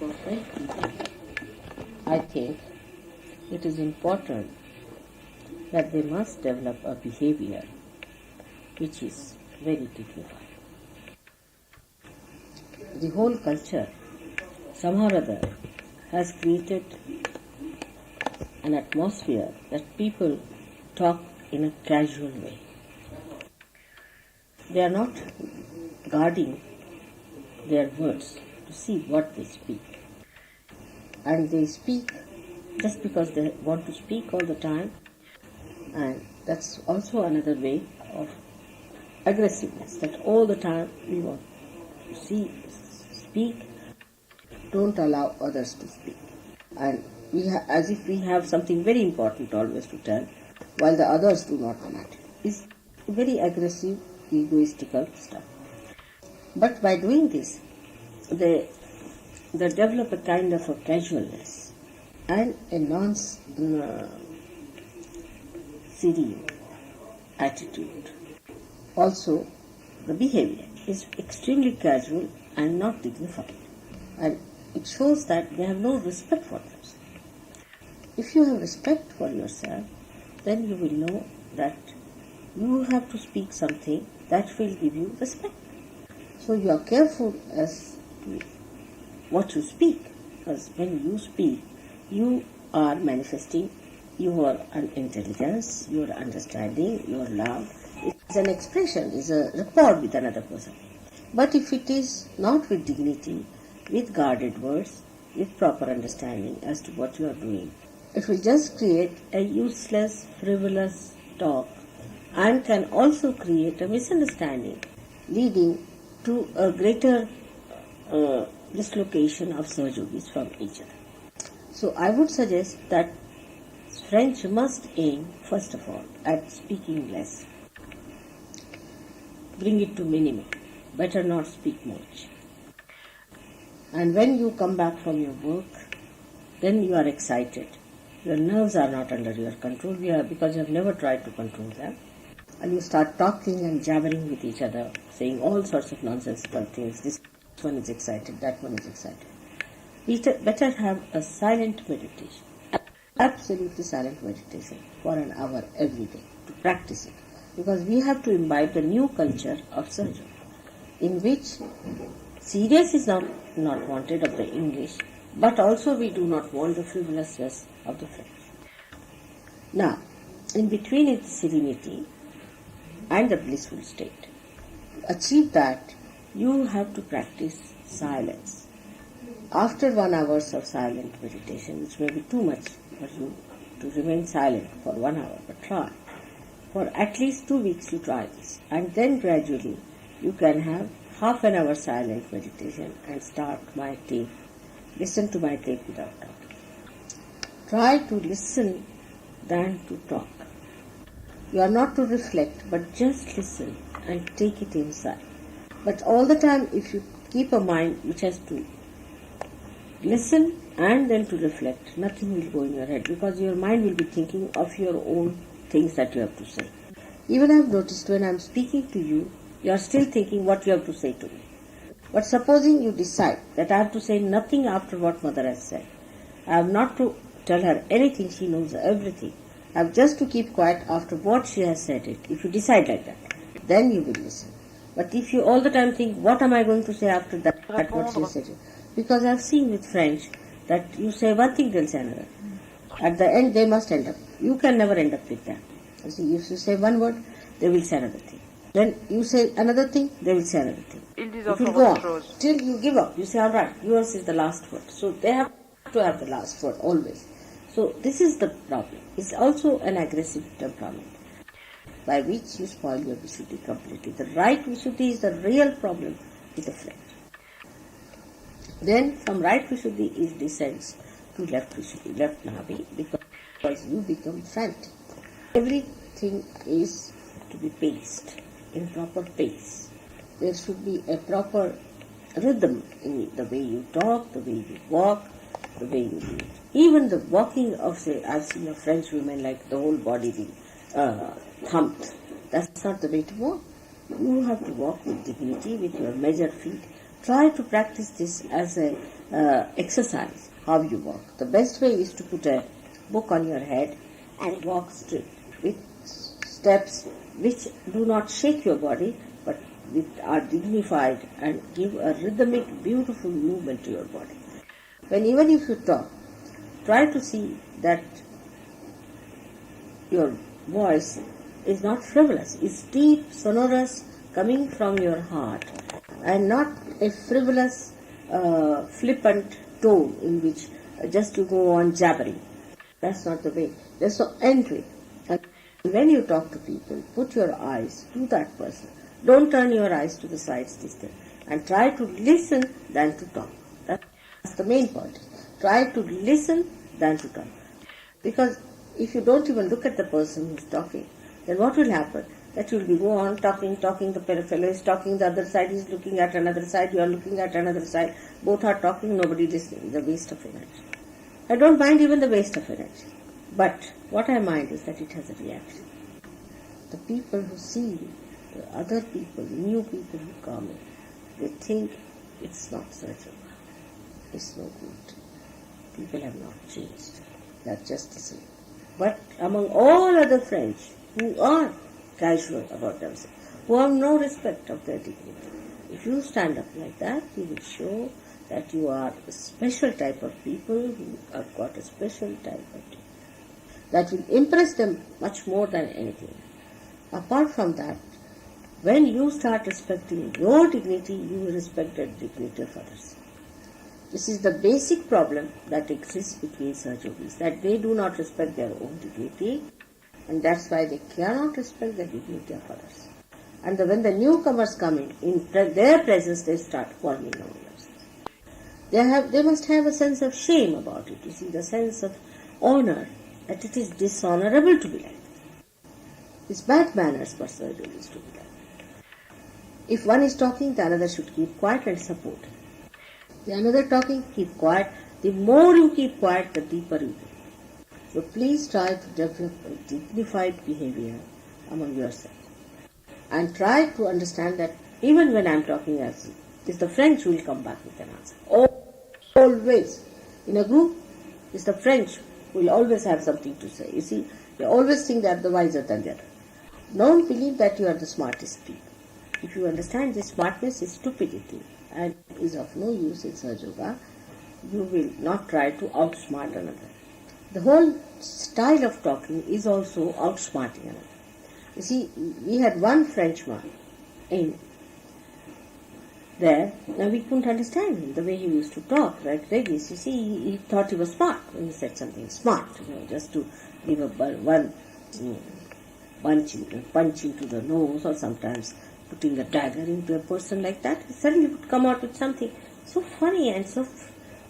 for French people, I think it is important that they must develop a behavior which is very dignified. The whole culture, somehow or other, has created an atmosphere that people talk in a casual way. They are not guarding their words to see what they speak. And they speak just because they want to speak all the time, and that's also another way of aggressiveness, that all the time we want to speak, don't allow others to speak. And as if we have something very important always to tell, while the others do not want it. It's very aggressive, egoistical stuff. But by doing this, they develop a kind of a casualness and a non-serious attitude. Also, the behavior is extremely casual and not dignified, and it shows that they have no respect for themselves. If you have respect for yourself, then you will know that you have to speak something that will give you respect. So you are careful as to what you speak, because when you speak, you are manifesting your intelligence, your understanding, your love. It's an expression, it's a rapport with another person. But if it is not with dignity, with guarded words, with proper understanding as to what you are doing, it will just create a useless, frivolous talk and can also create a misunderstanding, leading to a greater dislocation of Sahaja Yogis from each other. So I would suggest that French must aim, first of all, at speaking less. Bring it to minimum. Better not speak much. And when you come back from your work, then you are excited. Your nerves are not under your control because you have never tried to control them. And you start talking and jabbering with each other, saying all sorts of nonsensical things. This one is excited, that one is excited. Better have a silent meditation, absolutely silent meditation for an hour every day to practice it. Because we have to imbibe the new culture of Sahaja, in which serious is not wanted of the English, but also we do not want the frivolousness of the French. Now, in between is serenity and the blissful state. To achieve that, you have to practice silence. After 1 hour of silent meditation, which may be too much for you to remain silent for 1 hour, but try. For at least 2 weeks you try this, and then gradually you can have half an hour silent meditation and start my tape. Listen to my tape without talking. Try to listen than to talk. You are not to reflect, but just listen and take it inside. But all the time, if you keep a mind which has to listen and then to reflect, nothing will go in your head, because your mind will be thinking of your own things that you have to say. Even I have noticed when I am speaking to you, you are still thinking what you have to say to me. But supposing you decide that I have to say nothing after what mother has said, I have not to tell her anything, she knows everything. I have just to keep quiet after what she has said it. If you decide like that, then you will listen. But if you all the time think, what am I going to say after that, what she said? Because I have seen with French that you say one thing, they'll say another. At the end, they must end up. You can never end up with that. You see, if you say one word, they will say another thing. Then you say another thing, they will say another thing. It will go on till you give up. You say, all right, yours is the last word. So they have to have the last word always. So this is the problem. It's also an aggressive temperament by which you spoil your Visuddhi completely. The right Visuddhi is the real problem with the French. Then from right Visuddhi it descends to left Visuddhi, left Navi, because you become frantic. Everything is to be paced in proper pace. There should be a proper rhythm in the way you talk, the way you walk, the way you do it. Even the walking of, say, I've seen a French woman like the whole body being thumped. That's not the way to walk. You have to walk with dignity, with your measured feet. Try to practice this as a exercise how you walk. The best way is to put a book on your head and walk straight with steps which do not shake your body but which are dignified and give a rhythmic, beautiful movement to your body. Even if you talk, try to see that your voice is not frivolous, it's deep, sonorous, coming from your heart, and not a frivolous, flippant tone in which just you go on jabbering. That's not the way. There's no end to it. And when you talk to people, put your eyes to that person. Don't turn your eyes to the sides this time. And try to listen than to talk. That's the main point. Try to listen than to talk. Because if you don't even look at the person who's talking, then what will happen? That you will be go on talking, the fellow is talking, the other side is looking at another side, you are looking at another side, both are talking, nobody listening. The waste of energy. I don't mind even the waste of energy. But what I mind is that it has a reaction. The people who see the other people, the new people who come in, they think it's not SahajaYoga. It's no good. People have not changed. They are just the same. But among all other French who are casual about themselves, who have no respect of their dignity, if you stand up like that, you will show that you are a special type of people who have got a special type of dignity. That will impress them much more than anything. Apart from that, when you start respecting your dignity, you will respect the dignity of others. This is the basic problem that exists between Sahaja Yogis, that they do not respect their own dignity, and that's why they cannot respect the dignity of others. And when the newcomers come in their presence, they start quarreling among themselves. They must have a sense of shame about it, you see, the sense of honor, that it is dishonorable to be like this. It's bad manners for Sahaja Yogis to be like that. If one is talking, the another should keep quiet and support him. The another talking, keep quiet. The more you keep quiet, the deeper you go. So please try to develop a dignified behavior among yourselves. And try to understand that even when I am talking as it's the French who will come back with an answer. Always. In a group, it's the French who will always have something to say. You see, they always think they are the wiser than the other. Don't believe that you are the smartest people. If you understand this smartness is stupidity and is of no use in SahajaYoga, you will not try to outsmart another. The whole style of talking is also outsmarting another. You see, we had one Frenchman in there. Now we couldn't understand him, the way he used to talk, like Regis. You see, he thought he was smart when he said something smart, just to give one punch into the nose, or sometimes putting a dagger into a person like that. He suddenly would come out with something so funny and so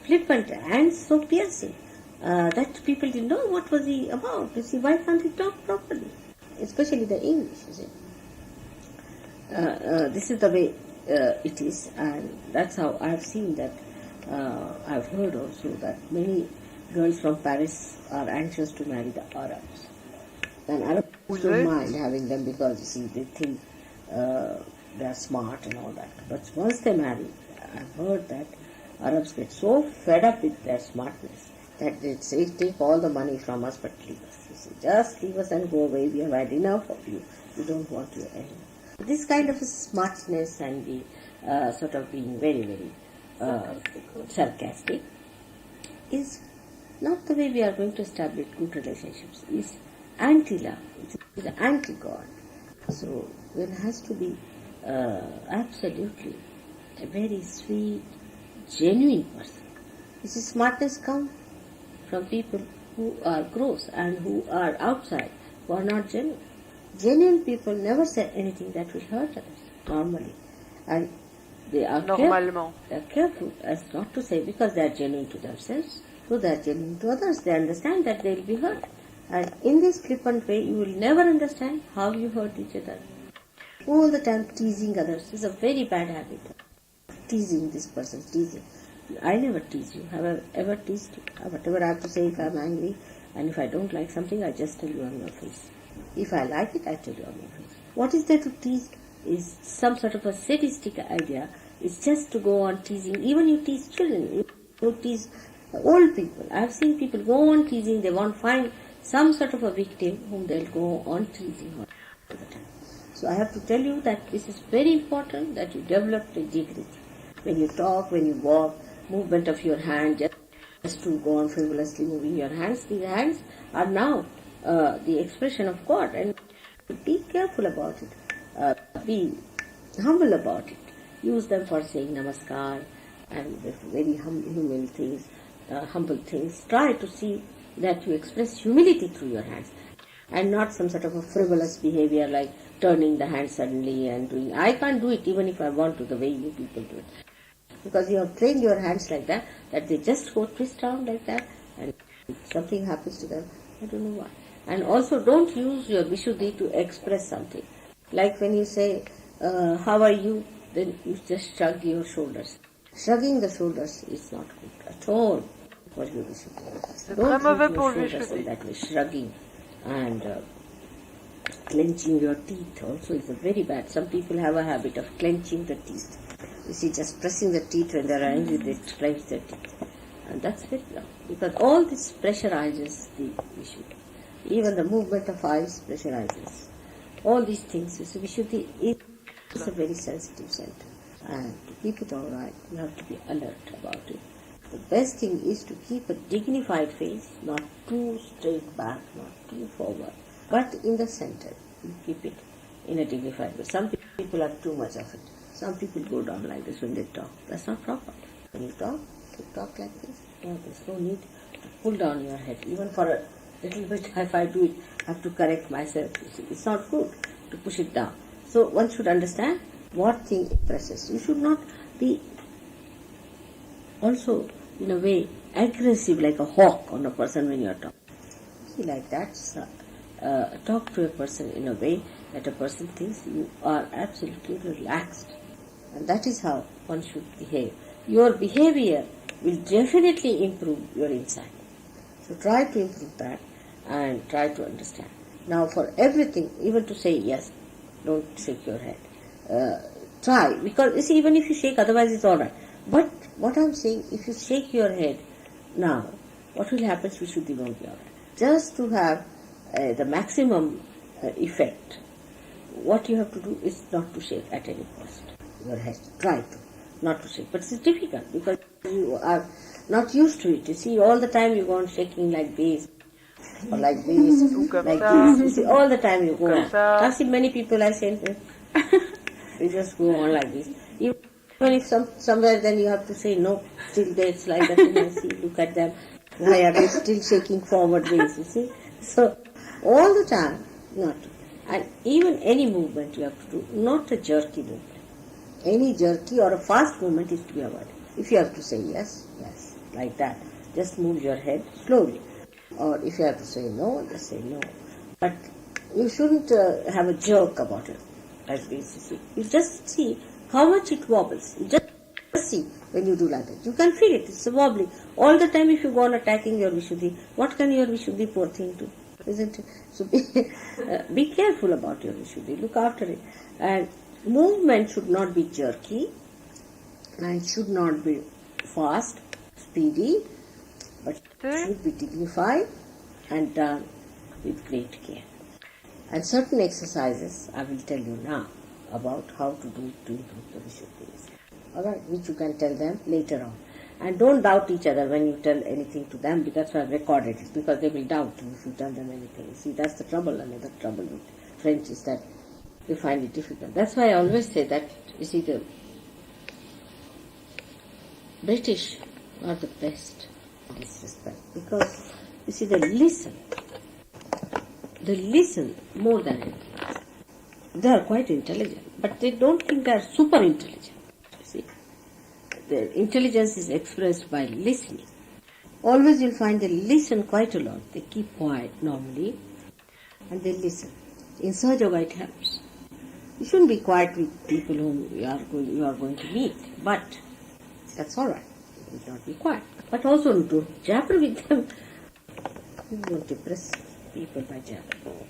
flippant and so piercing that people didn't know what was he about. You see, why can't he talk properly? Especially the English, you see. This is the way it is, and that's how I've seen that. I've heard also that many girls from Paris are anxious to marry the Arabs. And Arabs don't mind having them because, you see, they think they are smart and all that. But once they marry, I've heard that Arabs get so fed up with their smartness that they say, take all the money from us but leave us. You see, just leave us and go away. We have had enough of you. We don't want you anymore. This kind of smartness and the sort of being very, very sarcastic is not the way we are going to establish good relationships. It's anti-love. It's anti-God. So there has to be absolutely a very sweet, genuine person. This is smartness comes from people who are gross and who are outside, who are not genuine. Genuine people never say anything that will hurt others, normally. And they are careful as not to say, because they are genuine to themselves, so they are genuine to others. They understand that they will be hurt. And in this flippant way, you will never understand how you hurt each other. All the time teasing others is a very bad habit. Teasing this person, teasing. I never tease you. Have I ever teased you? Whatever I have to say, if I am angry and if I don't like something, I just tell you on your face. If I like it, I tell you on your face. What is there to tease is some sort of a sadistic idea. It's just to go on teasing. Even you tease children. Don't tease old people. I've seen people go on teasing. They won't find some sort of a victim whom they'll go on teasing all the time. So I have to tell you that this is very important that you develop the dignity. When you talk, when you walk, movement of your hand, just to go on frivolously moving your hands. These hands are now the expression of God, and be careful about it. Be humble about it. Use them for saying namaskar and very humble things, humble things. Try to see that you express humility through your hands and not some sort of a frivolous behavior like turning the hand suddenly and doing. I can't do it even if I want to the way you people do it. Because you have trained your hands like that they just go twist around like that and something happens to them. I don't know why. And also don't use your Vishuddhi to express something. Like when you say, how are you? Then you just shrug your shoulders. Shrugging the shoulders is not good at all for your Vishuddhi. Don't use your shoulders in that way. Shrugging and clenching your teeth also is very bad. Some people have a habit of clenching the teeth. You see, just pressing the teeth when they are angry, they clench their teeth. And that's very wrong. Because all this pressurizes the Vishuddhi. Even the movement of eyes pressurizes. All these things, you see, Vishuddhi is a very sensitive center. And to keep it all right, you have to be alert about it. The best thing is to keep a dignified face, not too straight back, not too forward, but in the center. You keep it in a dignified way. Some people have too much of it. Some people go down like this when they talk. That's not proper. When you talk like this. No, there's no need to pull down your head. Even for a little bit, if I do it, I have to correct myself. It's not good to push it down. So one should understand what thing impresses. You should not be also, in a way, aggressive like a hawk on a person when you are talking. See, like that, talk to a person in a way that a person thinks you are absolutely relaxed. And that is how one should behave. Your behavior will definitely improve your inside. So try to improve that and try to understand. Now for everything, even to say yes, don't shake your head. Try, because you see, even if you shake, otherwise it's alright. But what I'm saying, if you shake your head now, what will happen? Vishuddhi won't be alright. Just to have the maximum effect, what you have to do is not to shake at any cost your head. Try to not to shake. But it's difficult because you are not used to it. You see, all the time you go on shaking like this, or like this, like this. You see, all the time you go on. I've seen many people I say, you just go on like this. Even if somewhere then you have to say no, still it's like that. And I see, look at them. Why are they still shaking forward ways, you see? So, all the time, not. And even any movement you have to do, not a jerky movement. Any jerky or a fast movement is to be avoided. If you have to say yes, yes, like that. Just move your head slowly. Or if you have to say no, just say no. But you shouldn't have a jerk about it. Like this, you see. You just see how much it wobbles. You just see when you do like that. You can feel it. It's wobbling. All the time if you go on attacking your Vishuddhi, what can your Vishuddhi poor thing do? Isn't it? So be careful about your Vishuddhi. Look after it. And movement should not be jerky and should not be fast, speedy, but should be dignified and done with great care. And certain exercises I will tell you now about how to do to improve the Vishuddhis. Alright, which you can tell them later on. And don't doubt each other when you tell anything to them, because that's why I've recorded it, because they will doubt you if you tell them anything. See, that's the trouble. Another trouble with French is that they find it difficult. That's why I always say that, you see, the British are the best in this respect, because, you see, they listen more than anything else. They are quite intelligent, but they don't think they are super intelligent. You see, their intelligence is expressed by listening. Always you'll find they listen quite a lot. They keep quiet normally, and they listen. In Sahaja Yoga it helps. You shouldn't be quiet with people whom you are going to meet, but that's all right. You should not be quiet. But also don't jabber with them. You won't depress people by jabbering.